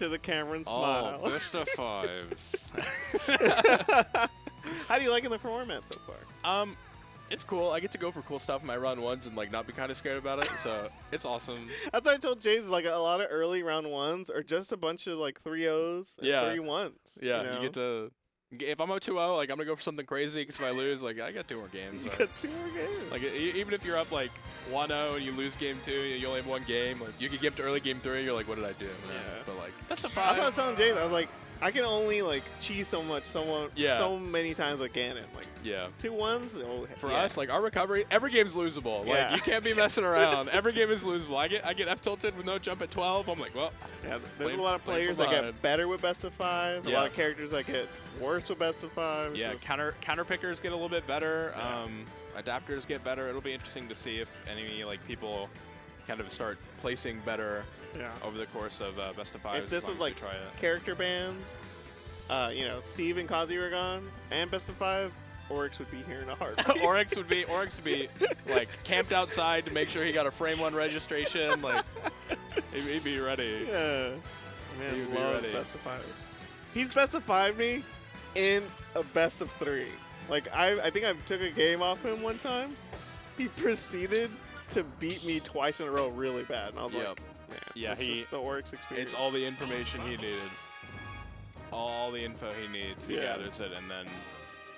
into the camera and smile. Oh, best of fives. How do you liking the format so far? It's cool. I get to go for cool stuff in my round ones and like not be kind of scared about it. So it's awesome. That's what I told Jayce. Like a lot of early round ones are just a bunch of like 3-0s and 3-1s. Yeah, you know? you get to. If I'm up 2-0, like I'm gonna go for something crazy. Because if I lose, like I got 2 more games. You Like, got 2 more games. like even if you're up like 1-0 and you lose game 2, you only have 1 game. Like you could get to early game 3, you're like, what did I do? Yeah. But like that's the That's what I was five. telling Jayce. I was like, I can only like cheese so many times with Ganon. Like Yeah. 2-1s. Oh, For yeah. us, like our recovery, every game's losable. Yeah. Like you can't be messing around. Every game is losable. I get F tilted with no jump at 12. I'm like, well, Yeah, there's Playing- a lot of playing players for that get fun. better with best of 5. A Yeah. lot of characters that get worse with best of 5. yeah. It's just- Counter pickers get a little bit better. Yeah. Adapters get better. It'll be interesting to see if any like people kind of start placing better yeah. over the course of best of 5. If this was like try it. character bands, you know, Steve and Kazi were gone, and best of 5, Oryx would be here in a heartbeat. Oryx would be like camped outside to make sure he got a frame 1 registration. Like he'd be ready. Yeah. Man, He would be loves ready. best of 5. He's best of 5 me in a best of 3. Like I think I took a game off him one time. He proceeded to beat me twice in a row really bad, and I was Yep. like, man, Yeah, this is the Oryx experience. It's all the information he needed. All the info he needs. He Yeah. gathers it, and then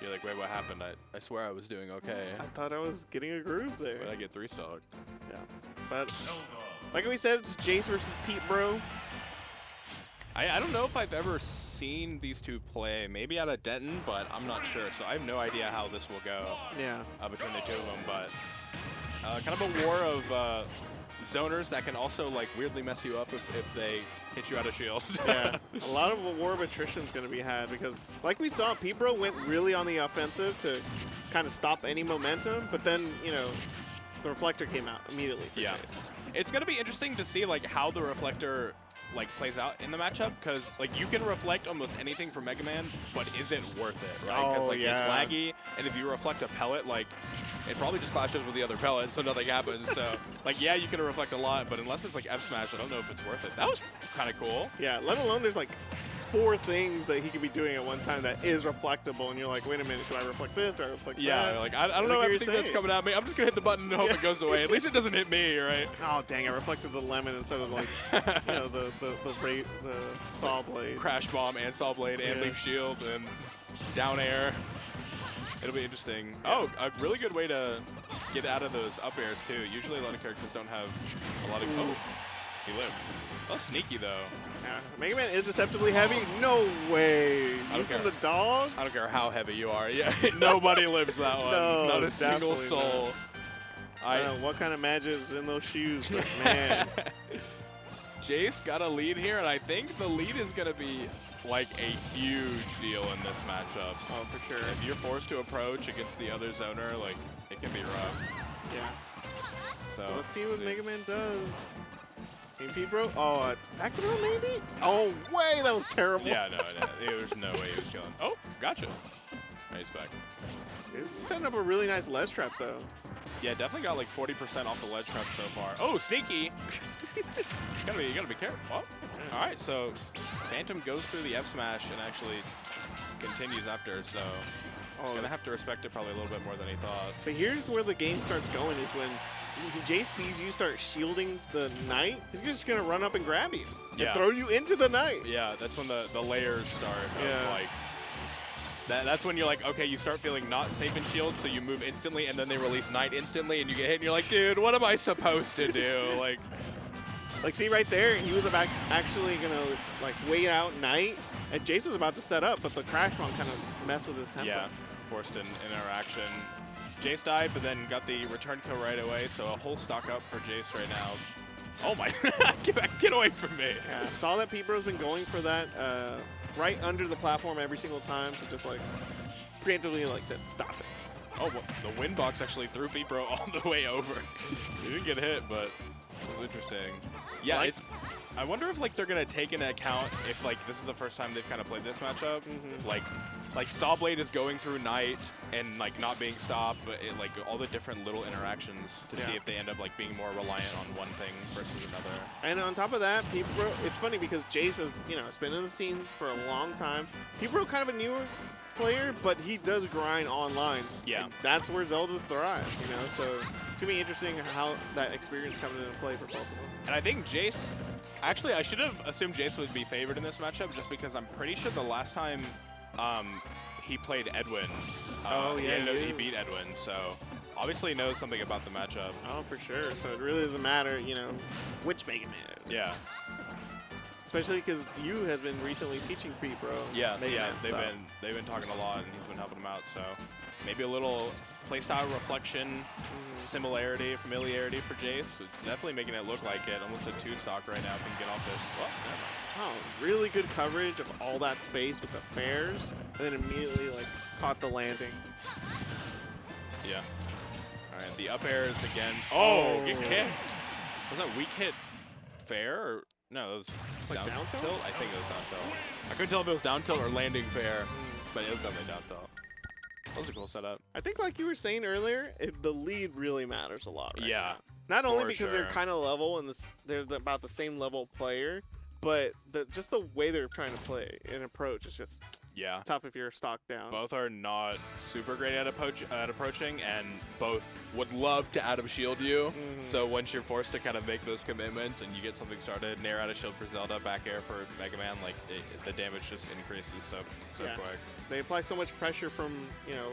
you're like, wait, what happened? I swear I was doing okay. I thought I was getting a groove there. But I get 3-starred. Yeah. But like we said, it's Jayce versus Petebr0. I don't know if I've ever seen these two play. Maybe out of Denton, but I'm not sure. So I have no idea how this will go Yeah. between the two of them. But kind of a war of zoners that can also like weirdly mess you up if they hit you out of shield. Yeah. A lot of a war of attrition is going to be had because, like we saw, Petebr0 went really on the offensive to kind of stop any momentum, but then, you know, the reflector came out immediately for Yeah. Jayce. It's going to be interesting to see like how the reflector like plays out in the matchup because like you can reflect almost anything from Mega Man, but is it worth it, right? Because Oh, like it's yeah. laggy, and if you reflect a pellet, like it probably just clashes with the other pellets, so nothing happens. So like yeah, you can reflect a lot, but unless it's like F smash, I don't know if it's worth it. That was kind of cool. Yeah, let alone there's like 4 things that he could be doing at one time that is reflectable, and you're like, wait a minute, do I reflect this? Do I reflect Yeah, that? like I don't What know are you everything that's saying? coming at me. I'm just gonna hit the button and hope it goes away. At least it doesn't hit me, right? Oh, dang, I reflected the lemon instead of like, you know, the saw blade. Crash bomb and saw blade and Yeah. leaf shield and down air. It'll be interesting. Oh, a really good way to get out of those up airs too. Usually a lot of characters don't have a lot of. Oh, he lived. That was sneaky though. Yeah. Mega Man is deceptively heavy? No way. don't Using care. the dog? I don't care how heavy you are. Yeah, nobody lives that one. No, Not a single definitely soul. I don't know what kind of magic is in those shoes, but man. Jayce got a lead here, and I think the lead is going to be like a huge deal in this matchup. Oh, for sure. If you're forced to approach against the other zoner, like it can be rough. Yeah. So Let's see what Mega Man does. Hey, Petebr0. Oh, back to throw maybe? Oh, way. That was terrible. Yeah, no, there's no way he was killing. Oh, gotcha. He's back. He's setting up a really nice ledge trap, though. Yeah, definitely got like 40% off the ledge trap so far. Oh, sneaky! you gotta be careful. Oh. All right, so Phantom goes through the F smash and actually continues after. So gonna have to respect it probably a little bit more than he thought. But here's where the game starts going is when Jayce sees you start shielding the knight, he's just going to run up and grab you. Yeah. And throw you into the knight. Yeah, that's when the layers start. Of Yeah. Like that's when you're like, okay, you start feeling not safe in shield, so you move instantly, and then they release knight instantly, and you get hit, and you're like, dude, what am I supposed to do? Like, see right there, he was about actually going to, like, wait out knight, and Jayce was about to set up, but the crash bomb kind of messed with his tempo. Yeah, forced an interaction. Jayce died, but then got the return kill right away, so a whole stock up for Jayce right now. Oh my, get back, get away from me. Yeah, I saw that Petebr0's been going for that right under the platform every single time, so just, like, preemptively, like, said, stop it. Oh, well, the wind box actually threw Petebr0 all the way over. He didn't get hit, but It was interesting. Yeah, Like- I wonder if like they're gonna take into account if like this is the first time they've kind of played this matchup. Like Sawblade is going through Knight and like not being stopped, but like all the different little interactions to see if they end up like being more reliant on one thing versus another. And on top of that, Petebr0, it's funny because Jayce has, it's been in the scene for a long time. Petebr0 kind of a newer player, but he does grind online. Yeah. And that's where Zeldas thrive, so it's gonna be interesting how that experience comes into play for both of them. And I think Jayce, actually I should have assumed Jayce would be favored in this matchup just because I'm pretty sure the last time he played Edwin, he beat Edwin, so obviously he knows something about the matchup. Oh, for sure. So it really doesn't matter, which Mega Man. Yeah. Especially because you has been recently teaching Petebr0. Yeah, they've been talking a lot, and he's been helping them out. So maybe a little playstyle reflection, similarity, familiarity for Jayce. It's definitely making it look like it. Almost a 2-stock right now if he can get off this. Well, never. Oh, really good coverage of all that space with the fairs, and then immediately caught the landing. Yeah. All right, the up airs again. Oh, get kicked. Was that weak hit fair or? No, it was down tilt? I think it was down tilt. I couldn't tell if it was down tilt or landing fair, but it was definitely down tilt. That was a cool setup. I think like you were saying earlier, the lead really matters a lot right now. Not for only because they're sure. kind of level and they're about the same level player, but just the way they're trying to play and approach is just it's tough if you're stock down. Both are not super great at approaching, and both would love to out of shield you. So once you're forced to kind of make those commitments and you get something started, nair out of shield for Zelda, back air for Mega Man, the damage just increases so quick. They apply so much pressure from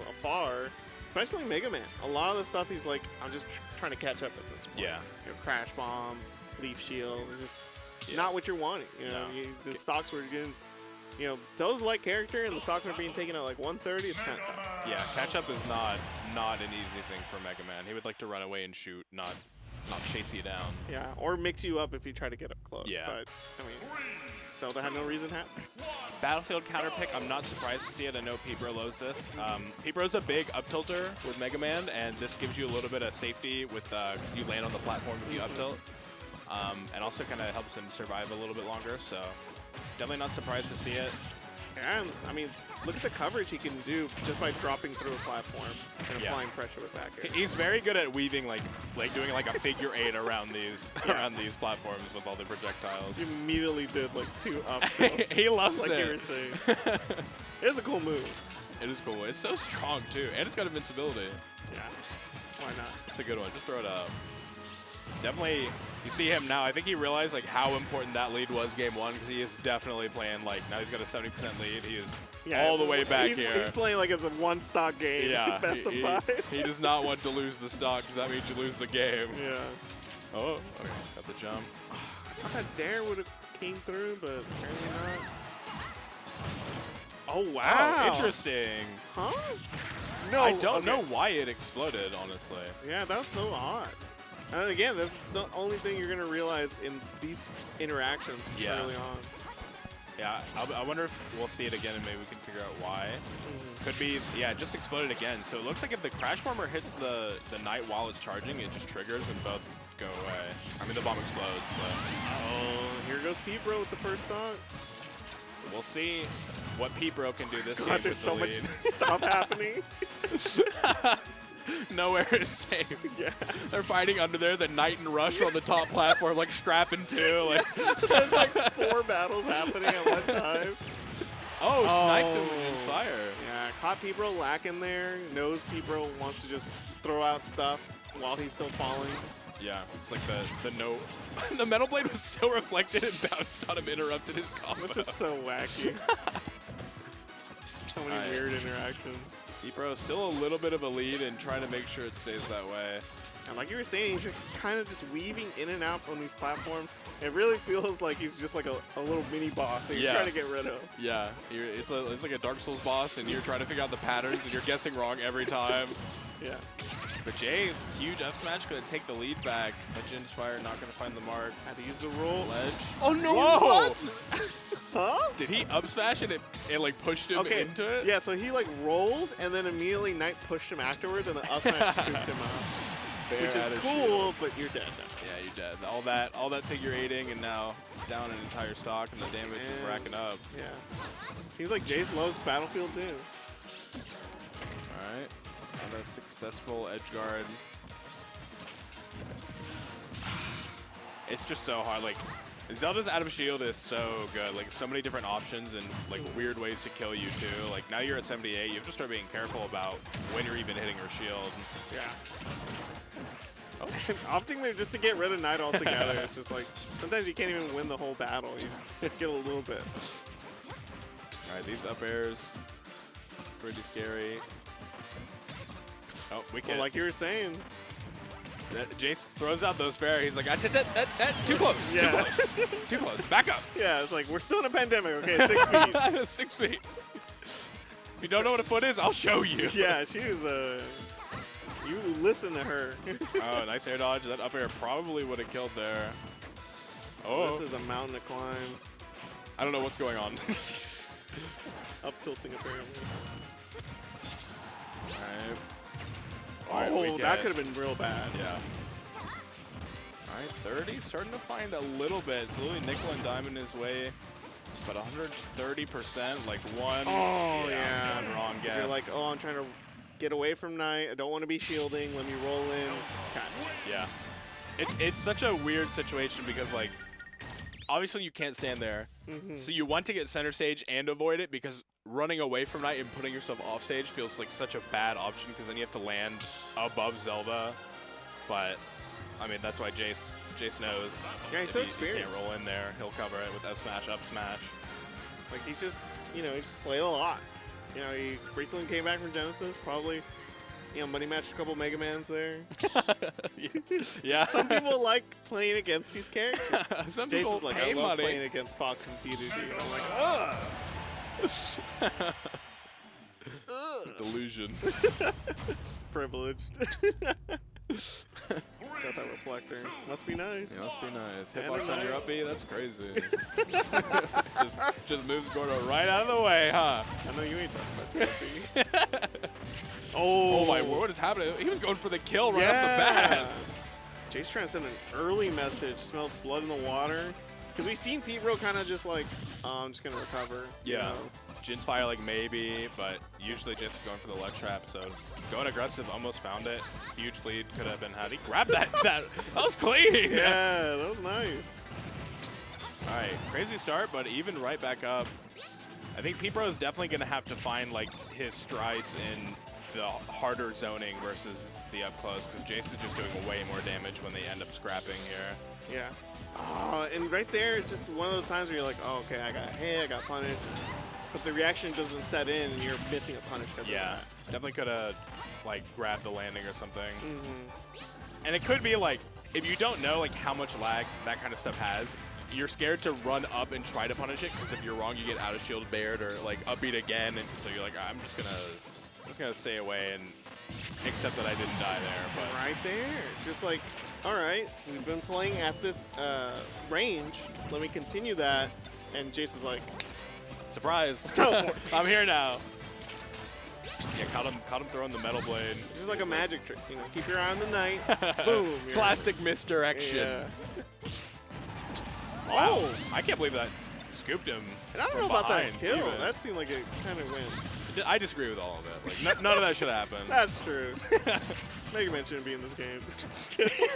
afar, especially Mega Man. A lot of the stuff he's like, I'm just trying to catch up at this point. Yeah. Crash bomb, leaf shield, it's just not what you're wanting. The stocks were getting. Those like character and the stocks are being taken at 130. It's kind of tough. Yeah, catch up is not an easy thing for Mega Man. He would like to run away and shoot, not chase you down. Yeah, or mix you up if you try to get up close. Yeah. But Zelda had no reason to. Battlefield counter pick. I'm not surprised to see it. I know Petebr0 loves this. Petebr0's a big up tilter with Mega Man, and this gives you a little bit of safety with because you land on the platform if you up tilt, and also kind of helps him survive a little bit longer. So. Definitely not surprised to see it. And, look at the coverage he can do just by dropping through a platform and applying pressure with back air. He's very good at weaving, like doing a figure 8 around these platforms with all the projectiles. He immediately did 2 up tilts. He loves it. Like you were saying. It's a cool move. It is cool. It's so strong, too. And it's got invincibility. Yeah. Why not? It's a good one. Just throw it up. Definitely, you see him now. I think he realized how important that lead was game 1 because he is definitely playing now he's got a 70% lead. He is all the way back here. He's playing like it's a 1-stock game. Yeah, best of 5. He does not want to lose the stock because that means you lose the game. Yeah. Oh, okay. Got the jump. I thought Dare would have came through, but apparently not. Oh wow! Oh, interesting. Huh? No, I don't know why it exploded, honestly. Yeah, that's so odd. And again, that's the only thing you're gonna realize in these interactions early on. Yeah, I wonder if we'll see it again and maybe we can figure out why. Could be, it just exploded again. So it looks like if the Crash Bomber hits the Knight while it's charging, it just triggers and both go away. I mean, the bomb explodes, but. Oh, here goes Petebr0 with the first stock. So we'll see what Petebr0 can do this game with there's so the much lead. stuff happening. Nowhere is safe. Yeah. They're fighting under there. The Knight and Rush are on the top platform, scrapping too. There's 4 battles happening at one time. Oh, sniped him with his fire. Yeah, caught Petebr0 lacking there. Knows Petebr0 wants to just throw out stuff while he's still falling. Yeah, it's like the no. The Metal Blade was still reflected and bounced on him, interrupted his combo. This is so wacky. So many weird interactions. Petebr0 still a little bit of a lead and trying to make sure it stays that way. And like you were saying, he's just kind of just weaving in and out on these platforms. It really feels like he's just like a little mini boss that you're trying to get rid of. Yeah, it's like a Dark Souls boss, and you're trying to figure out the patterns, and you're guessing wrong every time. Yeah. But Jayce, huge F smash, going to take the lead back. Legend's Fire not going to find the mark. Had to use the roll. Ledge. Oh no! Whoa! What? Huh? Did he up smash and it pushed him into it? Yeah, so he rolled and then immediately Knight pushed him afterwards and the up smash scooped him out. Which is cool, but you're dead now. Yeah, dead. All that figure eighting and now down an entire stock and the damage is racking up. Yeah. Seems like Jayce loves Battlefield too. All right. Another successful edge guard. It's just so hard. Like, Zelda's out of shield is so good. Like, so many different options and, like, weird ways to kill you, too. Like, now you're at 78. You have to start being careful about when you're even hitting her shield. Yeah. Oh. Opting there just to get rid of Knight altogether. It's just like, sometimes you can't even win the whole battle. You just get a little bit. All right, these up airs, pretty scary. Oh, we can. Well, like you were saying. Jayce throws out those fair. He's like, too close, Yeah. too close, too close. Back up. Yeah, it's like, we're still in a pandemic. Okay, 6 feet. 6 feet. If you don't know what a foot is, I'll show you. Yeah, she was, you listen to her. Oh, nice air dodge. That up air probably would have killed there. Oh. This is a mountain to climb. I don't know what's going on. Up tilting apparently. All right. Oh, that could have been real bad. Yeah. All right, 30, starting to find a little bit. Slowly nickel and diamond his way, but 130%, like one. Oh, yeah. One wrong guess. You're like, oh, I'm trying to get away from Knight. I don't want to be shielding. Let me roll in. Okay. Yeah. It's such a weird situation because, like, obviously you can't stand there. So you want to get center stage and avoid it because running away from Knight and putting yourself off stage feels like such a bad option because then you have to land above Zelda. But, I mean, that's why Jayce knows. Yeah, he's so experienced. He can't roll in there. He'll cover it with F smash, up smash. Like, he just, you know, he just played a lot. You know, he recently came back from Genesis, probably, you know, money matched a couple Mega Mans there. Yeah. Some people like playing against these characters. Some Jason's people like, pay I love money. playing against Fox's D2D. And I'm like, ugh. Delusion. Privileged. Got that reflector. Must be nice. Yeah, must be nice. And Hitbox a on your knight. up B, that's crazy. just moves Gordo right out of the way, huh? I know you ain't talking about 2 Oh my word, what is happening? He was going for the kill right off the bat. Jayce trying to send an early message. Smelled blood in the water. Because we've seen Petebr0 kind of just like, oh, I'm just going to recover. you Yeah. know? Jin's fire like maybe, but usually Jayce is going for the ledge trap, so going aggressive, almost found it. Huge lead could have been had. He grabbed that. That was clean. Yeah, that was nice. All right, crazy start, but even right back up. I think Petebr0 is definitely going to have to find like his strides in the harder zoning versus the up close, because Jayce is just doing way more damage when they end up scrapping here. Yeah. And right there, it's just one of those times where you're like, oh, okay, I got hit, I got punished. But the reaction doesn't set in, and you're missing a punish. Yeah, definitely could have like grabbed the landing or something. And it could be like, if you don't know like how much lag that kind of stuff has, you're scared to run up and try to punish it, because if you're wrong, you get out of shield bared or like upbeat again, and so you're like, I'm just gonna stay away and accept that I didn't die there. But Right there, just like, all right, we've been playing at this range. Let me continue that. And Jayce is like, surprise, teleport. I'm here now. Yeah, caught him throwing the metal blade. It's just like a magic trick, you know. Keep your eye on the Knight. Boom. you're Classic misdirection. Yeah. Wow. Oh, I can't believe that scooped him. and I don't from know about that behind kill. even. That seemed like it kind of went. I disagree with all of it. Like, none of that should happen. That's true. Mega Man shouldn't be in this game. Just kidding.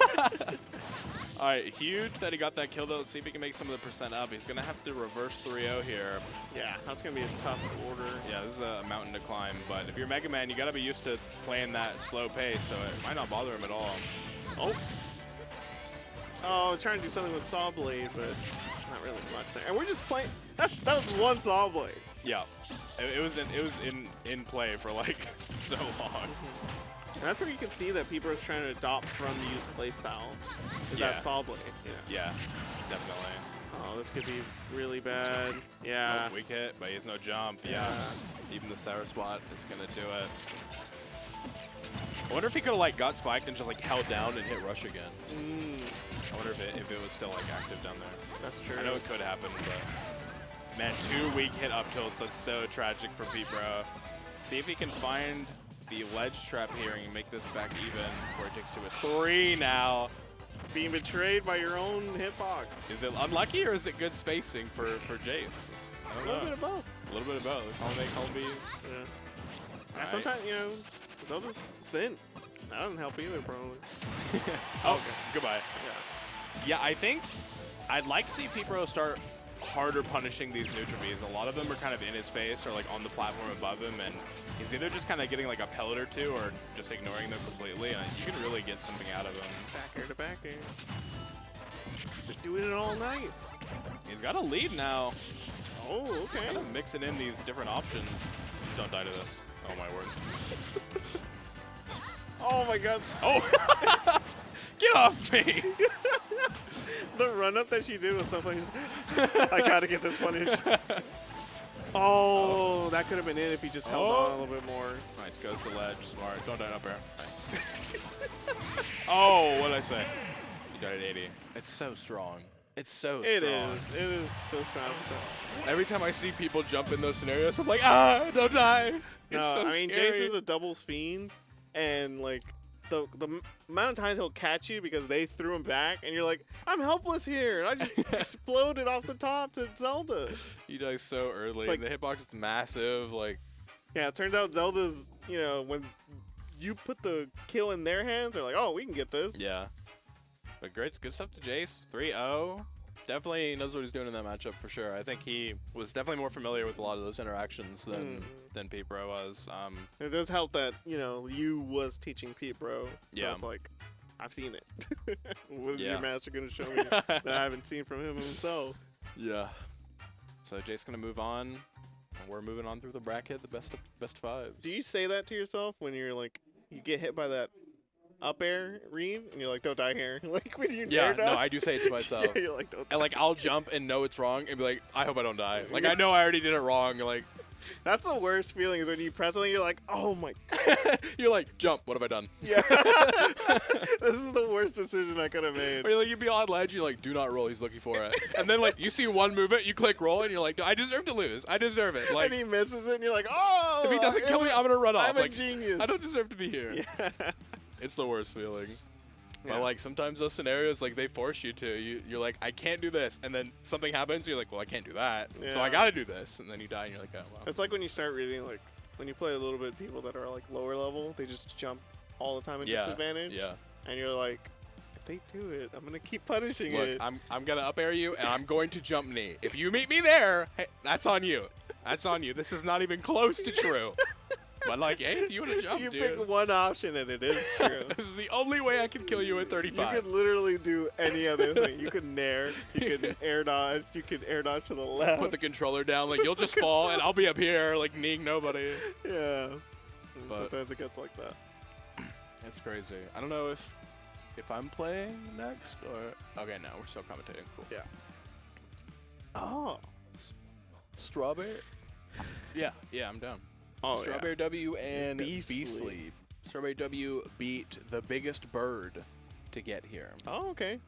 All right, huge that he got that kill, though. Let's see if he can make some of the percent up. He's going to have to reverse 3-0 here. Yeah, that's going to be a tough order. Yeah, this is a mountain to climb, but if you're Mega Man, you got to be used to playing that slow pace, so it might not bother him at all. Oh, trying to do something with Saw Blade, but not really much there. And we're just playing. That was one Saw Blade. Yeah, it was in play for like so long. And that's where you can see that people are trying to adopt from the used playstyle. Is Yeah. that Saw Blade? Yeah, definitely. Oh, this could be really bad. Yeah. Oh, weak hit, but he has no jump. Yeah. Even the sour spot is gonna do it. I wonder if he could have like got spiked and just like held down and hit rush again. I wonder if it was still like active down there. That's true. I know it could happen, but man, 2 weak hit up tilts. That's so tragic for Petebr0. See if he can find the ledge trap here and make this back even, where it takes to a 3 now. being betrayed by your own hitbox. Is it unlucky or is it good spacing for Jayce? I don't know. A little bit of both. A little bit of both. Call me. Yeah. Right. Sometimes, you know, Zelda's thin. That doesn't help either, probably. Oh, goodbye. Yeah. Yeah, I think I'd like to see Petebr0 start harder punishing these neutral Bs. A lot of them are kind of in his face or like on the platform above him, and he's either just kind of getting like a pellet or two or just ignoring them completely, and you can really get something out of him. Back air to back air. He's been doing it all night. He's got a lead now. Oh, okay. Kind of mixing in these different options. Don't die to this. Oh my word. Oh my god. Oh! Get off me! The run up that she did was so funny. I gotta get this punish. Oh, that could have been it if he just held on a little bit more. Nice, goes to ledge, smart. Don't die up air. Nice. Oh, what did I say? You died at 80. It's so strong. It's so strong. It is so strong. Every time I see people jump in those scenarios, I'm like, ah, don't die. It's so I mean, scary. Jayce is a doubles fiend, and like the amount of times he'll catch you because they threw him back, and you're like, I'm helpless here. And I just exploded off the top to Zelda. He dies so early. Like, the hitbox is massive. Like, yeah, it turns out Zelda's, you know, when you put the kill in their hands, they're like, oh, we can get this. yeah. But great, good stuff to Jayce. 3-0. Definitely knows what he's doing in that matchup for sure. I think he was definitely more familiar with a lot of those interactions than Petebr0 was. It does help that, you know, you was teaching Petebr0. So Yeah. it's like, I've seen it. What is Yeah. your master going to show me that I haven't seen from him himself? Yeah. So Jayce gonna move on, and we're moving on through the bracket, the best five. Do you say that to yourself when you're like, you get hit by that up air read, and you're like, don't die here? Like when you Yeah, air dodge? no, I do say it to myself. Yeah, you're like, don't die. And like I'll jump and know it's wrong and be like, I hope I don't die. Like I know I already did it wrong. Like That's the worst feeling is when you press something, you're like, oh my. you're like, jump. What have I done? Yeah. This is the worst decision I could have made. Or you're like, you'd be on ledge. You're like, do not roll. He's looking for it. And then like you see one movement, you click roll, and you're like, I deserve to lose. I deserve it. Like And he misses it, and you're like, oh. if he doesn't kill me, I'm gonna run off. I'm a Like genius. I don't deserve to be here. Yeah. It's the worst feeling. Yeah. But like sometimes those scenarios, like they force you to. You're like, I can't do this, and then something happens. You're like, well, I can't do that, so I Yeah. gotta do this, and then you die, and you're like, oh well. It's like when you start reading, like, when you play a little bit people that are, like, lower level, they just jump all the time at disadvantage. Yeah. And you're like, if they do it, I'm going to keep punishing Look, it. I'm gonna up air you, and I'm going to jump knee. If you meet me there, hey, that's on you. That's on you. This is not even close to true. But like, hey, if you want to jump, You dude. pick one option, and it is true. This is the only way I can kill you at 35. You could literally do any other thing. You could nair, you could air dodge, you could air dodge to the left. Put the controller down, like you'll just fall, and I'll be up here, like kneeing nobody. Yeah. And But- sometimes it gets like that. It's crazy. I don't know if I'm playing next or okay. No, we're still commentating. Cool. Yeah. Oh. Strawberry. Yeah, I'm down. Oh, Strawberry W and Beastly. Beastly. Strawberry W beat the biggest bird to get here. Oh, okay.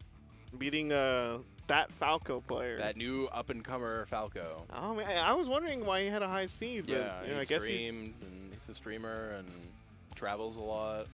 Beating that Falco player. That new up-and-comer Falco. Oh, man. I was wondering why he had a high seed, but Yeah, you know, he I guess he's streamed, and he's a streamer and travels a lot.